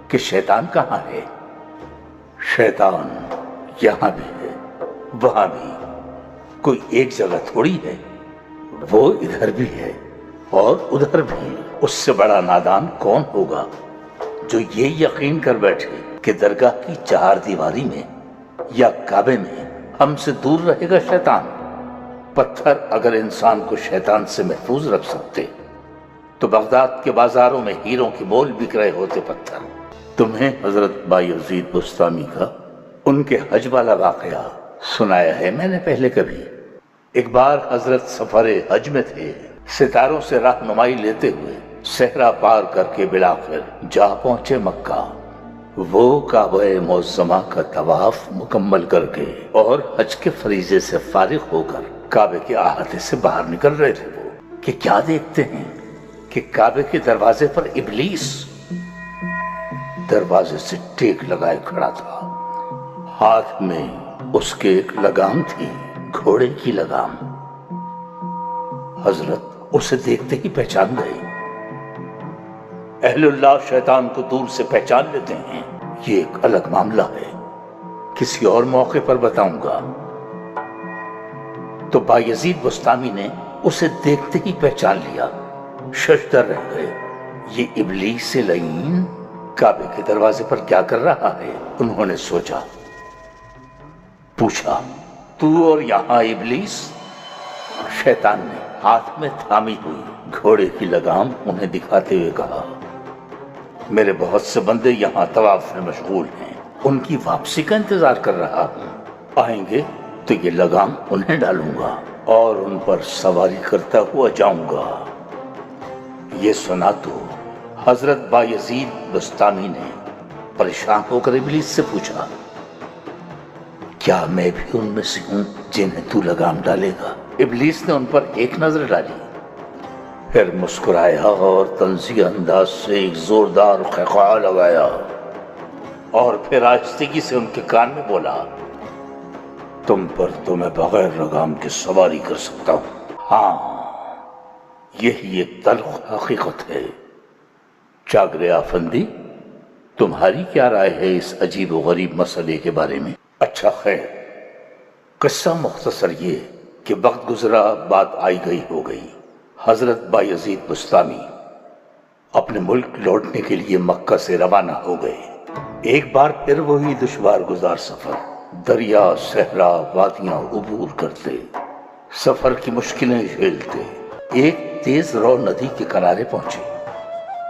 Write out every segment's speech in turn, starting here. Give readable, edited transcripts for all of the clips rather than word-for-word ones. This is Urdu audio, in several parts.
کہ شیطان کہاں ہے؟ شیطان یہاں بھی ہے، وہاں بھی، کوئی ایک جگہ تھوڑی ہے، وہ ادھر بھی ہے اور ادھر بھی۔ اس سے بڑا نادان کون ہوگا جو یہ یقین کر بیٹھے کہ درگاہ کی چہار دیواری میں یا کعبے میں ہم سے دور رہے گا شیطان۔ پتھر اگر انسان کو شیطان سے محفوظ رکھ سکتے تو بغداد کے بازاروں میں ہیروں کے مول بک رہے ہوتے پتھر۔ تمہیں حضرت بایزید بستامی کا ان کے حج والا واقعہ سنایا ہے میں نے پہلے کبھی۔ ایک بار حضرت سفر حج میں تھے، ستاروں سے رہنمائی لیتے ہوئے صحرا پار کر کے بالآخر جا پہنچے مکہ۔ وہ کعبہ معظمہ کا طواف مکمل کر کے اور حج کے فریضے سے فارغ ہو کر کعبے کے احاطے سے باہر نکل رہے تھے وہ کہ کیا دیکھتے ہیں کہ کعبے کے دروازے پر ابلیس دروازے سے ٹیک لگائے کھڑا تھا۔ ہاتھ میں اس کے ایک لگام تھی، گھوڑے کی لگام۔ حضرت اسے دیکھتے ہی پہچان گئے۔ اہل اللہ شیطان کو دور سے پہچان لیتے ہیں، یہ ایک الگ معاملہ ہے، کسی اور موقع پر بتاؤں گا۔ تو بایزید بستامی نے اسے دیکھتے ہی پہچان لیا، ششدر رہ گئے۔ یہ ابلیس لعین کعبے کے دروازے پر کیا کر رہا ہے؟ انہوں نے سوچا، پوچھا، تو اور یہاں ابلیس؟ شیطان نے ہاتھ میں تھامی ہوئی گھوڑے کی لگام انہیں دکھاتے ہوئے کہا، میرے بہت سے بندے یہاں طواف میں مشغول ہیں، ان کی واپسی کا انتظار کر رہا ہوں، آئیں گے تو یہ لگام انہیں ڈالوں گا اور ان پر سواری کرتا ہوا جاؤں گا۔ یہ سنا تو حضرت بایزید بستامی نے پریشان ہو کر ابلیس سے پوچھا، کیا میں بھی ان میں سے ہوں جنہیں تو لگام ڈالے گا؟ ابلیس نے ان پر ایک نظر ڈالی، پھر مسکرایا اور طنزیہ انداز سے ایک زوردار خیخا لگایا اور پھر آہستگی سے ان کے کان میں بولا، تم پر تو میں بغیر لگام کے سواری کر سکتا ہوں، ہاں یہی ایک تلخ حقیقت ہے۔ چاگرے آفندی، تمہاری کیا رائے ہے اس عجیب و غریب مسئلے کے بارے میں؟ اچھا خیر، قصہ مختصر یہ کہ وقت گزرا، بات آئی گئی ہو گئی۔ حضرت بایزید بستامی اپنے ملک لوٹنے کے لیے مکہ سے روانہ ہو گئے۔ ایک بار پھر وہی دشوار گزار سفر، دریا، صحرا، وادیاں عبور کرتے، سفر کی مشکلیں جھیلتے، ایک تیز رو ندی کے کنارے پہنچے۔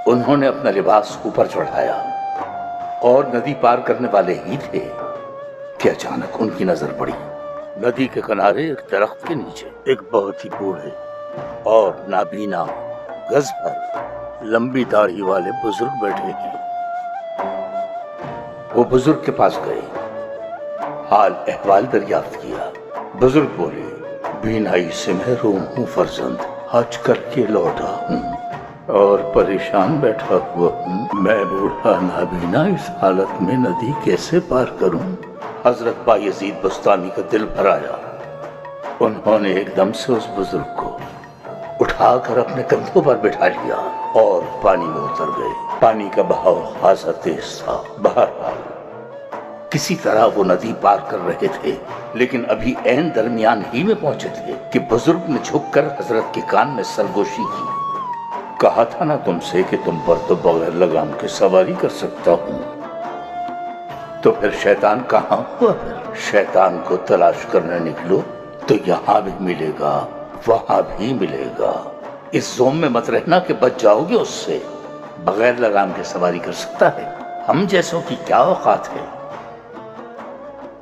انہوں نے اپنا لباس اوپر چڑھایا اور ندی پار کرنے والے ہی تھے کہ اچانک ان کی نظر پڑی۔ ندی کے کنارے ایک درخت کے نیچے ایک بہت ہی بوڑھے اور نابینا، گز بھر لمبی داڑھی والے بزرگ بیٹھے ہیں۔ وہ بزرگ کے پاس گئے، حال احوال دریافت کیا۔ بزرگ بولے، بینائی سے محروم ہوں فرزند، حج کر کے لوٹا ہوں اور پریشان بیٹھا ہوا ہوں، میں بوڑھا نابینا اس حالت میں ندی کیسے پار کروں؟ حضرت بایزید بستامی کا دل بھر آیا۔ انہوں نے ایک دم سے اس بزرگ کو اٹھا کر اپنے کندھوں پر بٹھا لیا اور پانی میں اتر گئے۔ پانی کا بہاؤ خاصا تیز تھا۔ بہرحال کسی طرح وہ ندی پار کر رہے تھے، لیکن ابھی عین درمیان ہی میں پہنچے تھے کہ بزرگ نے جھک کر حضرت کے کان میں سرگوشی کی، کہا تھا نا تم سے کہ تم پر تو بغیر لگام کے سواری کر سکتا ہوں، تو پھر شیطان کہاں ہوا؟ پھر شیطان کو تلاش کرنے نکلو تو یہاں بھی ملے گا، وہاں بھی ملے گا۔ اس زوم میں مت رہنا کہ بچ جاؤ گے اس سے، بغیر لگام کے سواری کر سکتا ہے، ہم جیسوں کی کیا اوقات ہے۔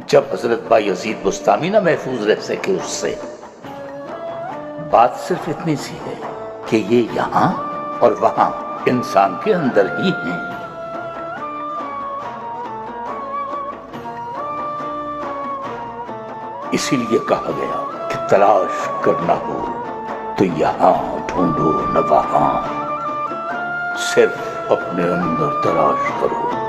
جب حضرت بایزید بستامی نہ محفوظ رہ سکے اس سے، بات صرف اتنی سی ہے کہ یہ یہاں اور وہاں انسان کے اندر ہی ہیں۔ اسی لیے کہا گیا کہ تلاش کرنا ہو تو یہاں ڈھونڈو نہ وہاں، صرف اپنے اندر تلاش کرو۔